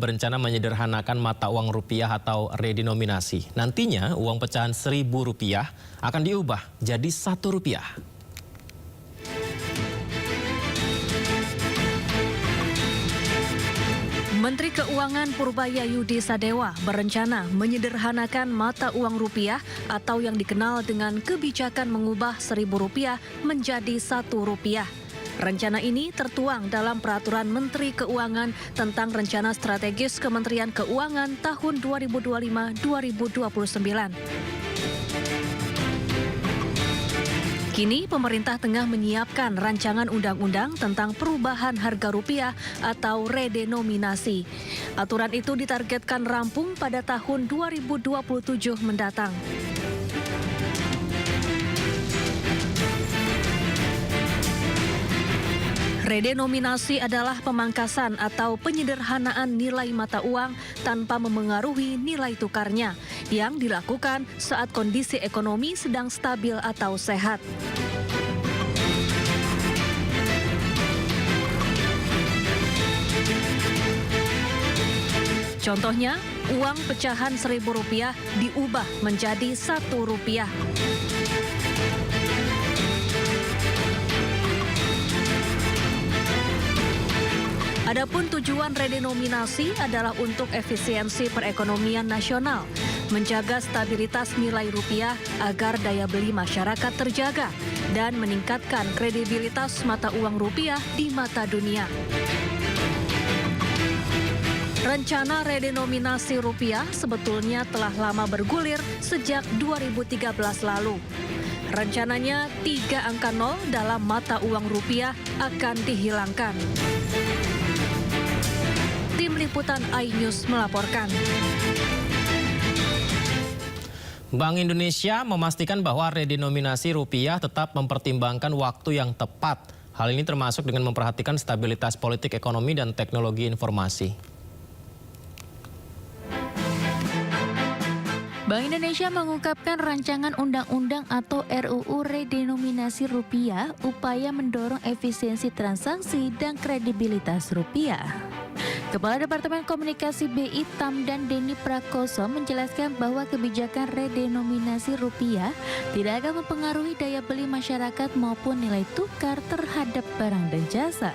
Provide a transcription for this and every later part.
berencana menyederhanakan mata uang rupiah atau redenominasi. Nantinya uang pecahan Rp1.000 akan diubah jadi Rp1. Menteri Keuangan Purbayayudi Sadewa berencana menyederhanakan mata uang rupiah atau yang dikenal dengan kebijakan mengubah Rp1.000 menjadi Rp1. Rencana ini tertuang dalam Peraturan Menteri Keuangan tentang Rencana Strategis Kementerian Keuangan tahun 2025-2029. Kini pemerintah tengah menyiapkan rancangan undang-undang tentang perubahan harga rupiah atau redenominasi. Aturan itu ditargetkan rampung pada tahun 2027 mendatang. Redenominasi adalah pemangkasan atau penyederhanaan nilai mata uang tanpa memengaruhi nilai tukarnya yang dilakukan saat kondisi ekonomi sedang stabil atau sehat. Contohnya, uang pecahan Rp1.000 diubah menjadi Rp1. Adapun tujuan redenominasi adalah untuk efisiensi perekonomian nasional, menjaga stabilitas nilai rupiah agar daya beli masyarakat terjaga, dan meningkatkan kredibilitas mata uang rupiah di mata dunia. Rencana redenominasi rupiah sebetulnya telah lama bergulir sejak 2013 lalu. Rencananya 3 angka 0 dalam mata uang rupiah akan dihilangkan. Tim Liputan iNews melaporkan. Bank Indonesia memastikan bahwa redenominasi rupiah tetap mempertimbangkan waktu yang tepat. Hal ini termasuk dengan memperhatikan stabilitas politik, ekonomi, dan teknologi informasi. Bank Indonesia mengungkapkan rancangan undang-undang atau RUU redenominasi rupiah upaya mendorong efisiensi transaksi dan kredibilitas rupiah. Kepala Departemen Komunikasi BI Tamdan Denny Prakoso menjelaskan bahwa kebijakan redenominasi rupiah tidak akan mempengaruhi daya beli masyarakat maupun nilai tukar terhadap barang dan jasa.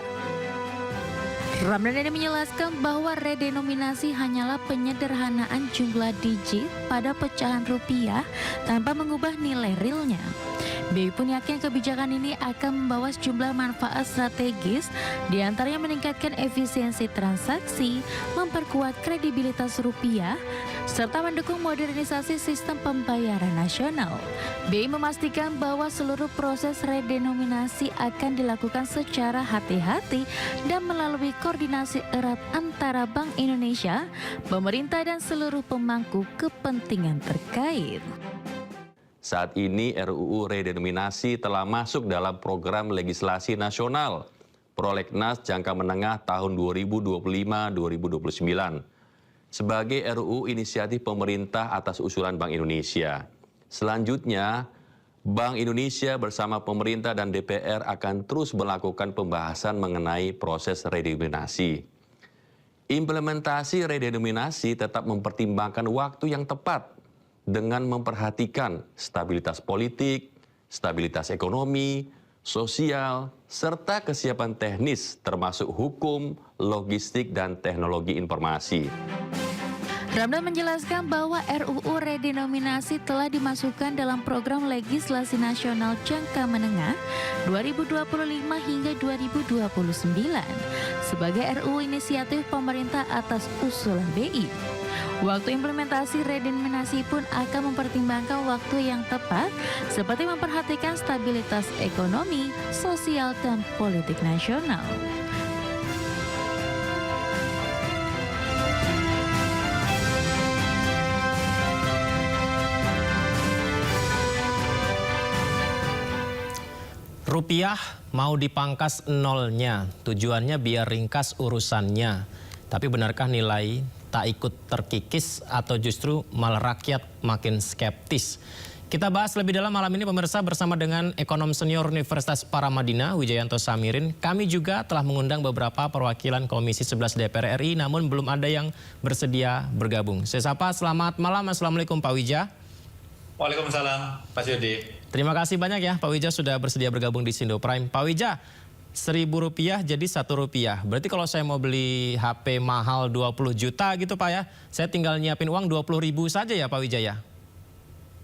Ramdan ini menjelaskan bahwa redenominasi hanyalah penyederhanaan jumlah digit pada pecahan rupiah tanpa mengubah nilai realnya. BI pun yakin kebijakan ini akan membawa sejumlah manfaat strategis, diantaranya meningkatkan efisiensi transaksi, memperkuat kredibilitas rupiah, serta mendukung modernisasi sistem pembayaran nasional. BI memastikan bahwa seluruh proses redenominasi akan dilakukan secara hati-hati dan melalui koordinasi erat antara Bank Indonesia, pemerintah, dan seluruh pemangku kepentingan terkait. Saat ini RUU redenominasi telah masuk dalam program legislasi nasional Prolegnas jangka menengah tahun 2025-2029 sebagai RUU inisiatif pemerintah atas usulan Bank Indonesia. Selanjutnya, Bank Indonesia bersama pemerintah dan DPR akan terus melakukan pembahasan mengenai proses redenominasi. Implementasi redenominasi tetap mempertimbangkan waktu yang tepat dengan memperhatikan stabilitas politik, stabilitas ekonomi, sosial, serta kesiapan teknis termasuk hukum, logistik, dan teknologi informasi. Ramdan menjelaskan bahwa RUU redenominasi telah dimasukkan dalam program legislasi nasional jangka menengah 2025 hingga 2029 sebagai RUU inisiatif pemerintah atas usulan BI. Waktu implementasi redenominasi pun akan mempertimbangkan waktu yang tepat seperti memperhatikan stabilitas ekonomi, sosial, dan politik nasional. Rupiah mau dipangkas nolnya, tujuannya biar ringkas urusannya. Tapi benarkah nilai tak ikut terkikis atau justru malah rakyat makin skeptis? Kita bahas lebih dalam malam ini pemirsa bersama dengan ekonom senior Universitas Paramadina, Wijayanto Samirin. Kami juga telah mengundang beberapa perwakilan Komisi 11 DPR RI, namun belum ada yang bersedia bergabung. Saya sapa, selamat malam, Assalamualaikum Pak Wija. Waalaikumsalam, Mas Yudi. Terima kasih banyak ya Pak Wija sudah bersedia bergabung di Sindo Prime. Pak Wija, Rp1.000 jadi Rp1. Berarti kalau saya mau beli HP mahal 20 juta gitu Pak ya, saya tinggal nyiapin uang 20.000 saja ya Pak Wija ya?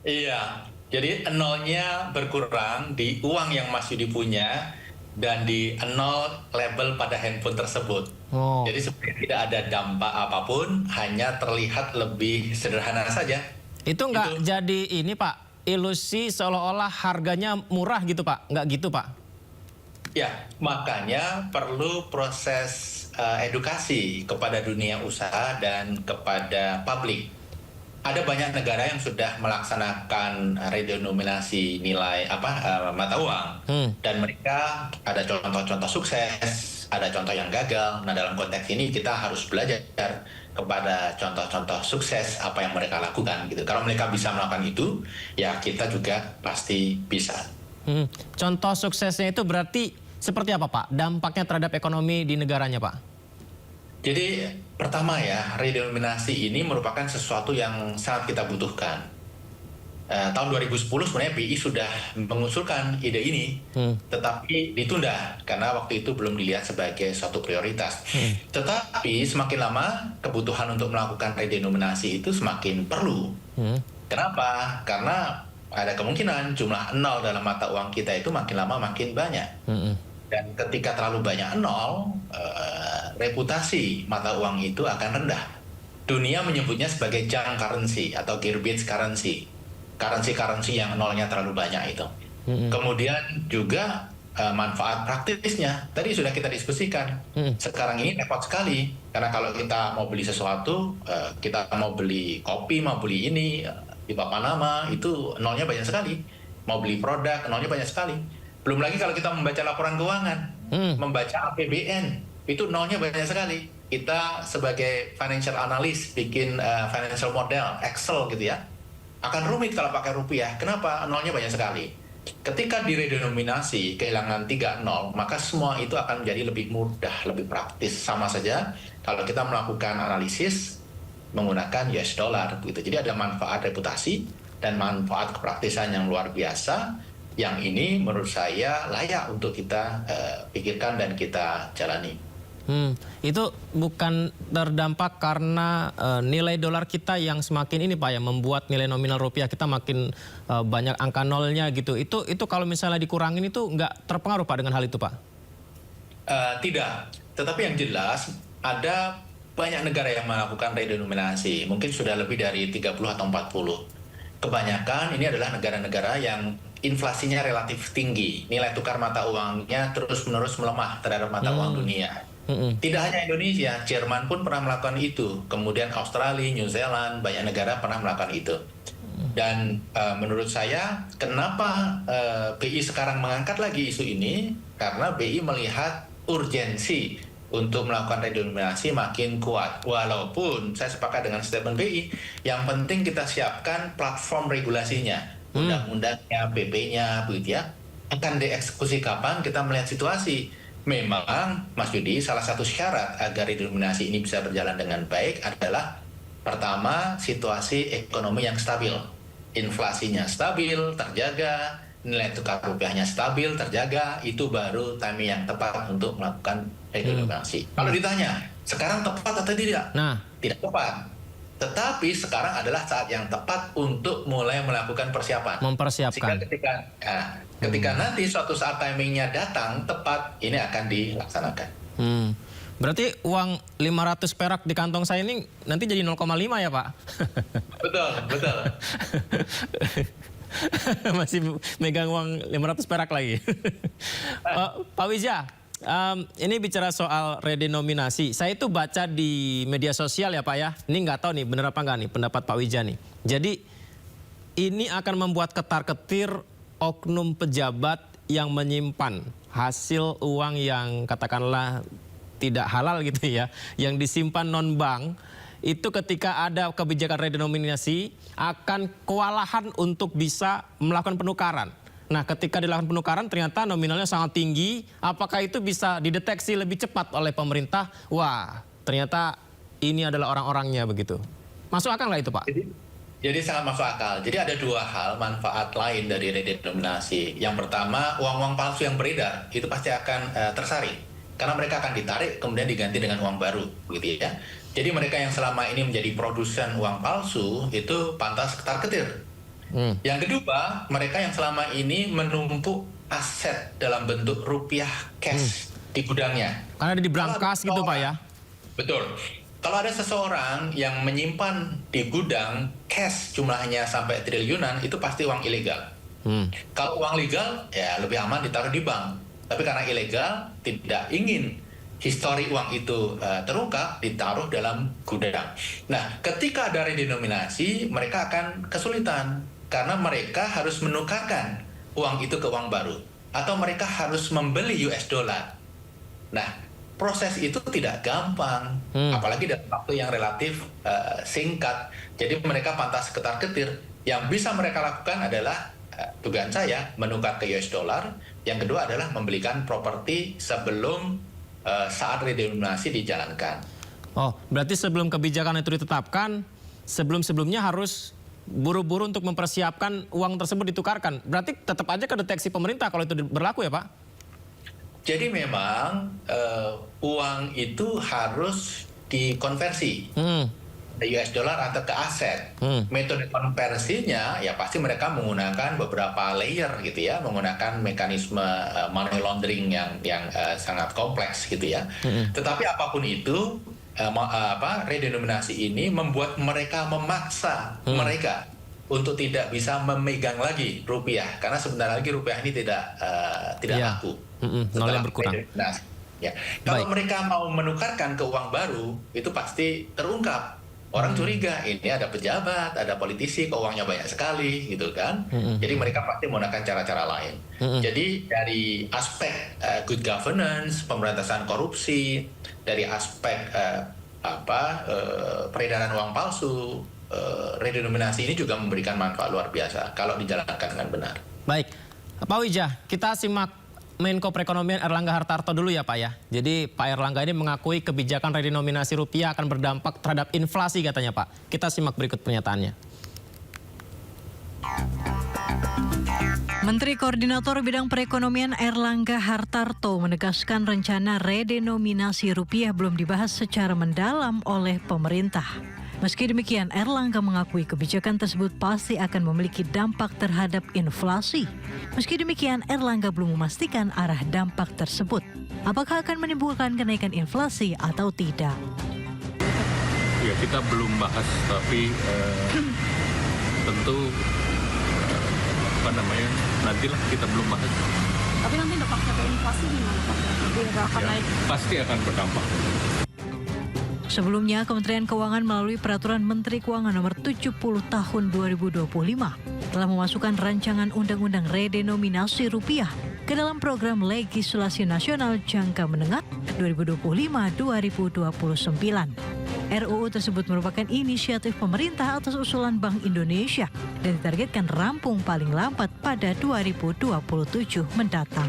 Iya, jadi nolnya berkurang di uang yang Mas Yudi punya dan di nol label pada handphone tersebut. Oh. Jadi sebenarnya tidak ada dampak apapun, hanya terlihat lebih sederhana saja. Itu nggak jadi ini Pak, ilusi seolah-olah harganya murah gitu Pak, nggak gitu Pak? Ya, makanya perlu proses edukasi kepada dunia usaha dan kepada publik. Ada banyak negara yang sudah melaksanakan redenominasi nilai mata uang, dan mereka ada contoh-contoh sukses, ada contoh yang gagal. Nah, dalam konteks ini kita harus belajar kepada contoh-contoh sukses apa yang mereka lakukan gitu. Kalau mereka bisa melakukan itu, ya kita juga pasti bisa. Contoh suksesnya itu berarti seperti apa Pak? Dampaknya terhadap ekonomi di negaranya Pak? Jadi pertama ya, redenominasi ini merupakan sesuatu yang sangat kita butuhkan. Tahun 2010 sebenarnya BI sudah mengusulkan ide ini, tetapi ditunda karena waktu itu belum dilihat sebagai suatu prioritas. Tetapi semakin lama kebutuhan untuk melakukan redenominasi itu semakin perlu. Kenapa? Karena ada kemungkinan jumlah nol dalam mata uang kita itu makin lama makin banyak. Dan ketika terlalu banyak nol, reputasi mata uang itu akan rendah. Dunia menyebutnya sebagai junk currency atau garbage currency. Currency yang nolnya terlalu banyak itu. Kemudian juga manfaat praktisnya. Tadi sudah kita diskusikan. Sekarang ini repot sekali. Karena kalau kita mau beli sesuatu, kita mau beli kopi, mau beli ini, di papan nama, itu nolnya banyak sekali. Mau beli produk, nolnya banyak sekali. Belum lagi kalau kita membaca laporan keuangan, membaca APBN, itu nolnya banyak sekali. Kita sebagai financial analyst bikin financial model, Excel gitu ya, akan rumit kalau pakai rupiah. Kenapa? Nolnya banyak sekali. Ketika diredenominasi, kehilangan 3 nol, maka semua itu akan menjadi lebih mudah, lebih praktis. Sama saja kalau kita melakukan analisis menggunakan US dollar gitu. Jadi ada manfaat reputasi dan manfaat kepraktisan yang luar biasa. Yang ini menurut saya layak untuk kita pikirkan dan kita jalani. Itu bukan terdampak karena nilai dolar kita yang semakin ini Pak ya, membuat nilai nominal rupiah kita makin banyak angka nolnya gitu. Itu kalau misalnya dikurangin itu nggak terpengaruh Pak dengan hal itu Pak? Tidak, tetapi yang jelas ada banyak negara yang melakukan redenominasi. Mungkin sudah lebih dari 30 atau 40. Kebanyakan ini adalah negara-negara yang inflasinya relatif tinggi, nilai tukar mata uangnya terus-menerus melemah terhadap mata uang dunia. Tidak hanya Indonesia, Jerman pun pernah melakukan itu. Kemudian Australia, New Zealand, banyak negara pernah melakukan itu. Dan menurut saya, kenapa BI sekarang mengangkat lagi isu ini? Karena BI melihat urgensi untuk melakukan redenominasi makin kuat. Walaupun saya sepakat dengan statement BI, yang penting kita siapkan platform regulasinya. Undang-undangnya, PP-nya, begitu ya, akan dieksekusi kapan kita melihat situasi. Memang, Mas Yudi, salah satu syarat agar redenominasi ini bisa berjalan dengan baik adalah pertama, situasi ekonomi yang stabil. Inflasinya stabil, terjaga, nilai tukar rupiahnya stabil, terjaga, itu baru timing yang tepat untuk melakukan redenominasi. Kalau ditanya, sekarang tepat atau tidak? Nah, tidak tepat. Tetapi sekarang adalah saat yang tepat untuk mulai melakukan persiapan. Mempersiapkan. Sehingga ketika nanti suatu saat timingnya datang tepat, ini akan dilaksanakan. Berarti uang 500 perak di kantong saya ini nanti jadi 0,5 ya Pak? Betul, betul. Masih megang uang 500 perak lagi. Pak Wija, ini bicara soal redenominasi. Saya itu baca di media sosial ya Pak ya. Ini nggak tahu nih benar apa nggak nih pendapat Pak Wija nih. Jadi ini akan membuat ketar-ketir oknum pejabat yang menyimpan hasil uang yang katakanlah tidak halal gitu ya, yang disimpan non-bank, itu ketika ada kebijakan redenominasi akan kewalahan untuk bisa melakukan penukaran. Nah, ketika dilakukan penukaran ternyata nominalnya sangat tinggi, apakah itu bisa dideteksi lebih cepat oleh pemerintah? Wah, ternyata ini adalah orang-orangnya begitu. Masuk akal nggak itu, Pak? Jadi sangat masuk akal. Jadi ada dua hal manfaat lain dari redenominasi. Yang pertama, uang-uang palsu yang beredar itu pasti akan tersaring. Karena mereka akan ditarik kemudian diganti dengan uang baru, begitu ya. Jadi mereka yang selama ini menjadi produsen uang palsu itu pantas ketar-ketir. Yang kedua, mereka yang selama ini menumpuk aset dalam bentuk rupiah cash di gudangnya. Karena ada di brankas gitu, Pak ya? Betul. Kalau ada seseorang yang menyimpan di gudang cash jumlahnya sampai triliunan, itu pasti uang ilegal. Kalau uang legal, ya lebih aman ditaruh di bank. Tapi karena ilegal, tidak ingin histori uang itu terungkap, ditaruh dalam gudang. Nah, ketika ada redenominasi, mereka akan kesulitan. Karena mereka harus menukarkan uang itu ke uang baru. Atau mereka harus membeli US dollar. Nah, proses itu tidak gampang. Apalagi dalam waktu yang relatif singkat. Jadi mereka pantas ketar-ketir. Yang bisa mereka lakukan adalah, dugaan saya, menukar ke US dollar. Yang kedua adalah membelikan properti sebelum saat redenominasi dijalankan. Oh, berarti sebelum kebijakan itu ditetapkan, sebelum-sebelumnya harus buru-buru untuk mempersiapkan uang tersebut ditukarkan. Berarti tetap aja kedeteksi pemerintah kalau itu berlaku ya, Pak? Jadi memang uang itu harus dikonversi ke US dollar atau ke aset. Metode konversinya ya pasti mereka menggunakan beberapa layer gitu ya, menggunakan mekanisme money laundering yang sangat kompleks gitu ya. Tetapi apapun itu, redenominasi ini membuat mereka memaksa mereka untuk tidak bisa memegang lagi rupiah, karena sebentar lagi rupiah ini tidak laku. Nolnya berkurang. Ya. Kalau mereka mau menukarkan ke uang baru, itu pasti terungkap. Orang curiga, ini ada pejabat, ada politisi, kok uangnya banyak sekali, gitu kan? Jadi mereka pasti menggunakan cara-cara lain. Jadi dari aspek good governance, pemberantasan korupsi, dari aspek peredaran uang palsu, redenominasi ini juga memberikan manfaat luar biasa kalau dijalankan dengan benar. Baik, Pak Wijah, kita simak Menko Perekonomian Erlangga Hartarto dulu ya Pak ya. Jadi Pak Erlangga ini mengakui kebijakan redenominasi rupiah akan berdampak terhadap inflasi katanya Pak. Kita simak berikut pernyataannya. Menteri Koordinator Bidang Perekonomian Erlangga Hartarto menegaskan rencana redenominasi rupiah belum dibahas secara mendalam oleh pemerintah. Meski demikian, Erlangga mengakui kebijakan tersebut pasti akan memiliki dampak terhadap inflasi. Meski demikian, Erlangga belum memastikan arah dampak tersebut. Apakah akan menimbulkan kenaikan inflasi atau tidak? Ya, kita belum bahas, tapi tentu nantilah kita belum bahas. Tapi nanti dampaknya ke inflasi gimana Pak? Akan naik? Pasti akan berdampak. Sebelumnya, Kementerian Keuangan melalui Peraturan Menteri Keuangan Nomor 70 Tahun 2025 telah memasukkan rancangan Undang-Undang Redenominasi Rupiah ke dalam Program Legislasi Nasional Jangka Menengah 2025-2029. RUU tersebut merupakan inisiatif pemerintah atas usulan Bank Indonesia dan ditargetkan rampung paling lambat pada 2027 mendatang.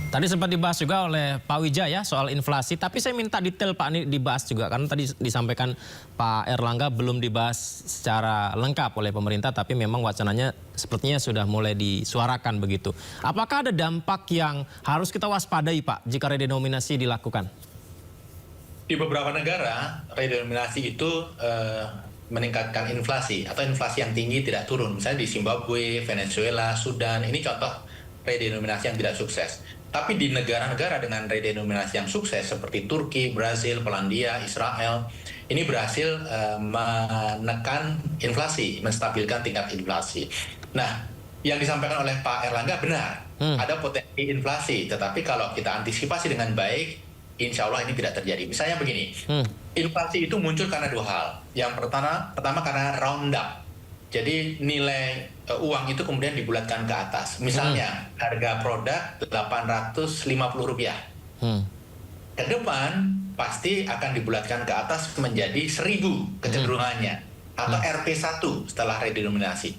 Tadi sempat dibahas juga oleh Pak Wijah ya soal inflasi, tapi saya minta detail Pak ini dibahas juga karena tadi disampaikan Pak Erlangga belum dibahas secara lengkap oleh pemerintah, tapi memang wacananya sepertinya sudah mulai disuarakan begitu. Apakah ada dampak yang harus kita waspadai Pak jika redenominasi dilakukan? Di beberapa negara, redenominasi itu meningkatkan inflasi atau inflasi yang tinggi tidak turun. Misalnya di Zimbabwe, Venezuela, Sudan, ini contoh redenominasi yang tidak sukses. Tapi di negara-negara dengan redenominasi yang sukses seperti Turki, Brazil, Polandia, Israel, ini berhasil menekan inflasi, menstabilkan tingkat inflasi. Nah, yang disampaikan oleh Pak Erlangga benar, ada potensi inflasi, tetapi kalau kita antisipasi dengan baik, insya Allah ini tidak terjadi. Misalnya begini, inflasi itu muncul karena dua hal. Yang pertama karena roundup. Jadi nilai uang itu kemudian dibulatkan ke atas. Misalnya harga produk Rp850. Ke depan pasti akan dibulatkan ke atas menjadi 1.000 kecenderungannya, atau Rp1 setelah redenominasi.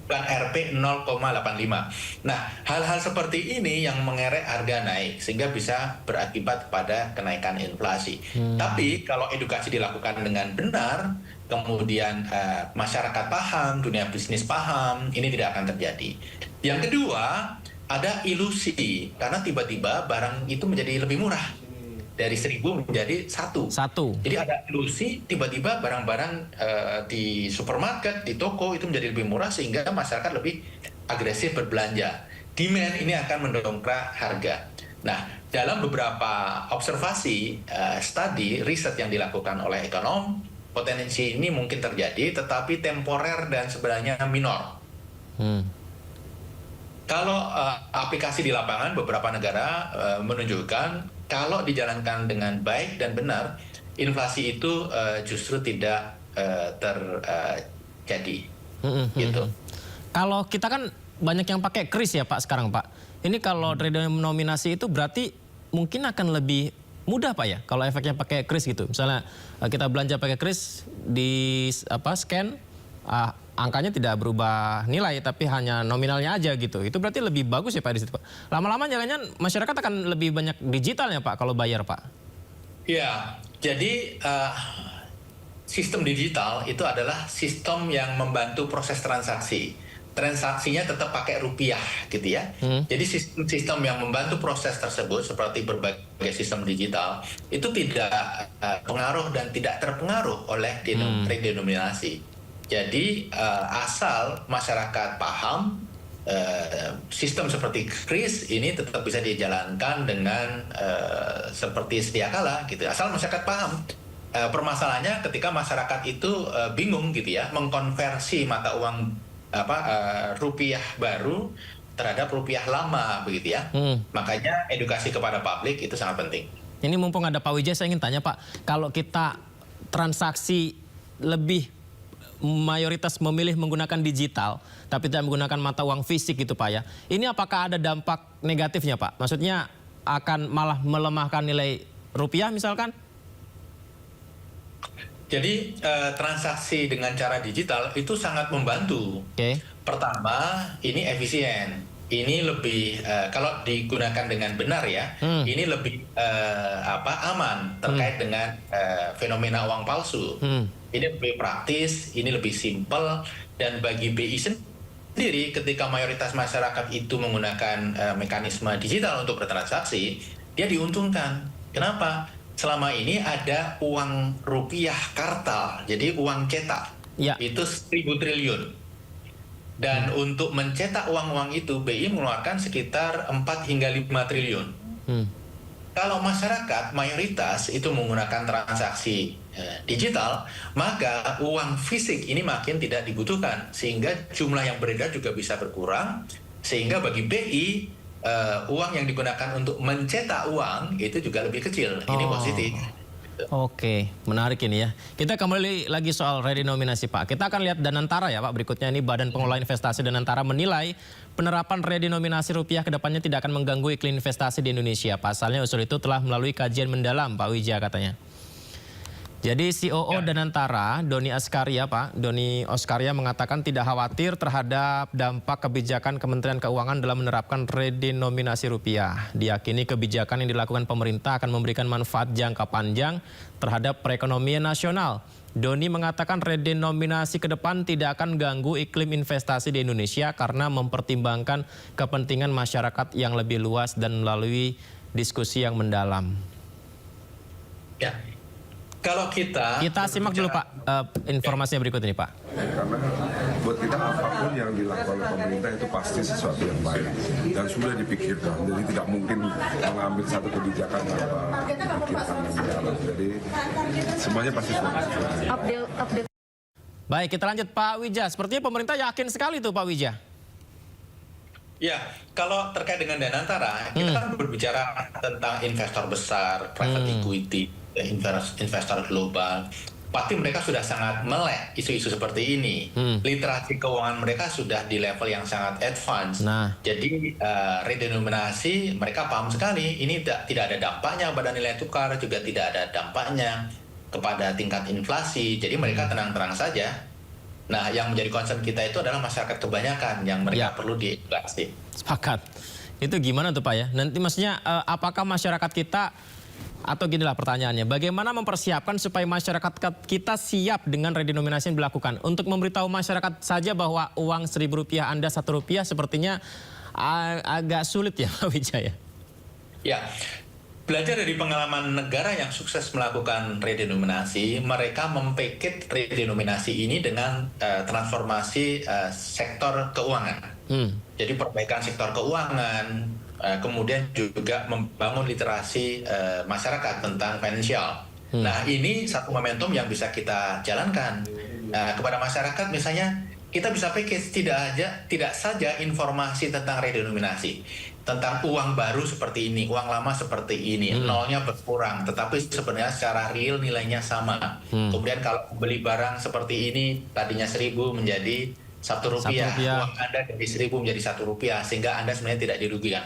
Bukan Rp 0,85. Nah, hal-hal seperti ini yang mengerek harga naik sehingga bisa berakibat pada kenaikan inflasi. Tapi kalau edukasi dilakukan dengan benar, kemudian masyarakat paham, dunia bisnis paham, ini tidak akan terjadi. Yang kedua, ada ilusi karena tiba-tiba barang itu menjadi lebih murah. Dari 1.000 menjadi 1. Jadi ada ilusi tiba-tiba barang-barang di supermarket, di toko itu menjadi lebih murah sehingga masyarakat lebih agresif berbelanja. Demand ini akan mendongkrak harga. Nah, dalam beberapa observasi, studi, riset yang dilakukan oleh ekonom, potensi ini mungkin terjadi tetapi temporer dan sebenarnya minor. Kalau aplikasi di lapangan beberapa negara menunjukkan kalau dijalankan dengan baik dan benar, inflasi itu justru tidak terjadi. Gitu. Kalau kita kan banyak yang pakai kris ya Pak sekarang Pak. Ini kalau redenominasi itu berarti mungkin akan lebih mudah Pak ya kalau efeknya pakai kris gitu. Misalnya kita belanja pakai kris di scan, angkanya tidak berubah nilai tapi hanya nominalnya aja gitu. Itu berarti lebih bagus ya Pak di situ Pak. Lama-lama jangan-jangan masyarakat akan lebih banyak digitalnya Pak kalau bayar Pak. Ya, jadi sistem digital itu adalah sistem yang membantu proses transaksi. Transaksinya tetap pakai rupiah gitu ya. Jadi sistem yang membantu proses tersebut seperti berbagai sistem digital itu tidak pengaruh dan tidak terpengaruh oleh redenominasi. Jadi asal masyarakat paham sistem seperti kris ini tetap bisa dijalankan dengan seperti sedia kala gitu. Asal masyarakat paham. Permasalahannya ketika masyarakat itu bingung gitu ya mengkonversi mata uang rupiah baru terhadap rupiah lama begitu ya. Makanya edukasi kepada publik itu sangat penting. Ini mumpung ada Pak Wijaya, saya ingin tanya Pak, kalau kita transaksi lebih mayoritas memilih menggunakan digital tapi tidak menggunakan mata uang fisik gitu Pak ya. Ini apakah ada dampak negatifnya Pak? Maksudnya akan malah melemahkan nilai rupiah misalkan? Jadi transaksi dengan cara digital itu sangat membantu. Pertama, ini efisien. Ini lebih kalau digunakan dengan benar ya, ini lebih aman terkait dengan fenomena uang palsu. Ini lebih praktis, ini lebih simpel, dan bagi BI sendiri ketika mayoritas masyarakat itu menggunakan mekanisme digital untuk bertransaksi, dia diuntungkan. Kenapa? Selama ini ada uang rupiah kartal, jadi uang cetak, itu 1.000 triliun. Dan untuk mencetak uang-uang itu, BI mengeluarkan sekitar 4 hingga 5 triliun. Kalau masyarakat mayoritas itu menggunakan transaksi digital, maka uang fisik ini makin tidak dibutuhkan. Sehingga jumlah yang beredar juga bisa berkurang. Sehingga bagi BI, uang yang digunakan untuk mencetak uang itu juga lebih kecil. Ini positif. Oke, menarik ini ya. Kita kembali lagi soal redenominasi Pak. Kita akan lihat Danantara ya Pak. Berikutnya ini Badan Pengelola Investasi Danantara menilai penerapan redenominasi rupiah kedepannya tidak akan mengganggu iklim investasi di Indonesia. Pasalnya usul itu telah melalui kajian mendalam Pak Wijaya katanya. Jadi COO Danantara, Doni Askaria Pak, Doni Askaria mengatakan tidak khawatir terhadap dampak kebijakan Kementerian Keuangan dalam menerapkan redenominasi rupiah. Diyakini kebijakan yang dilakukan pemerintah akan memberikan manfaat jangka panjang terhadap perekonomian nasional. Doni mengatakan redenominasi ke depan tidak akan ganggu iklim investasi di Indonesia karena mempertimbangkan kepentingan masyarakat yang lebih luas dan melalui diskusi yang mendalam. Ya. Kalau kita simak dulu Pak informasinya berikut ini Pak. Karena buat kita apapun yang dilakukan oleh pemerintah itu pasti sesuatu yang baik dan sudah dipikirkan. Jadi tidak mungkin mengambil satu kebijakan tanpa dipikirkan yang dalam. Jadi semuanya pasti sudah dipikirkan. Baik, kita lanjut Pak Wijaya. Sepertinya pemerintah yakin sekali tuh Pak Wijaya. Ya, kalau terkait dengan Danantara, kita kan berbicara tentang investor besar, private equity, investor global. pasti mereka sudah sangat melek isu-isu seperti ini. Literasi keuangan mereka sudah di level yang sangat advance. Jadi redenominasi mereka paham sekali ini tidak ada dampaknya pada nilai tukar, juga tidak ada dampaknya kepada tingkat inflasi. Jadi mereka tenang-tenang saja. Nah, yang menjadi concern kita itu adalah masyarakat kebanyakan yang mereka perlu diedukasi. Sepakat. Itu gimana tuh Pak ya? Nanti maksudnya apakah masyarakat kita, atau ginilah pertanyaannya, bagaimana mempersiapkan supaya masyarakat kita siap dengan redenominasi yang dilakukan? Untuk memberitahu masyarakat saja bahwa uang Rp1.000 Anda Rp1 sepertinya agak sulit ya Pak Wijaya? Ya, belajar dari pengalaman negara yang sukses melakukan redenominasi, mereka mempakit redenominasi ini dengan transformasi sektor keuangan. Jadi perbaikan sektor keuangan, kemudian juga membangun literasi masyarakat tentang finansial. Nah, ini satu momentum yang bisa kita jalankan kepada masyarakat. Misalnya kita bisa package tidak saja informasi tentang redenominasi, tentang uang baru seperti ini, uang lama seperti ini, nolnya berkurang, tetapi sebenarnya secara real nilainya sama. Kemudian kalau beli barang seperti ini, tadinya 1.000 menjadi Rp1, uang Anda dari 1.000 menjadi Rp1, sehingga Anda sebenarnya tidak dirugikan.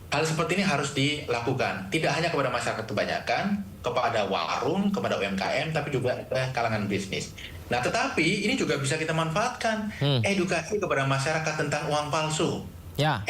Hal seperti ini harus dilakukan, tidak hanya kepada masyarakat kebanyakan, kepada warung, kepada UMKM, tapi juga ke kalangan bisnis. Nah, tetapi ini juga bisa kita manfaatkan, edukasi kepada masyarakat tentang uang palsu,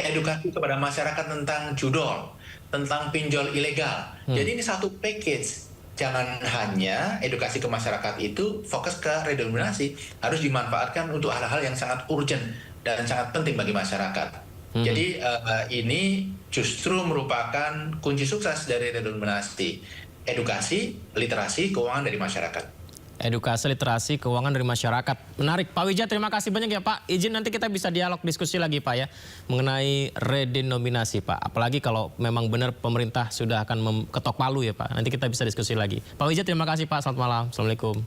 edukasi kepada masyarakat tentang judol, tentang pinjol ilegal. Jadi ini satu package. Jangan hanya edukasi ke masyarakat itu fokus ke redenominasi, harus dimanfaatkan untuk hal-hal yang sangat urgent dan sangat penting bagi masyarakat. Jadi ini justru merupakan kunci sukses dari redenominasi, edukasi, literasi, keuangan dari masyarakat. Edukasi, literasi, keuangan dari masyarakat. Menarik. Pak Wija, terima kasih banyak ya Pak. Izin nanti kita bisa dialog diskusi lagi Pak ya, mengenai redenominasi Pak. Apalagi kalau memang benar pemerintah sudah akan ketok palu ya Pak. Nanti kita bisa diskusi lagi. Pak Wija, terima kasih Pak. Selamat malam. Assalamualaikum.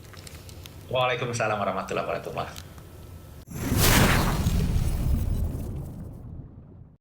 Waalaikumsalam warahmatullahi wabarakatuh.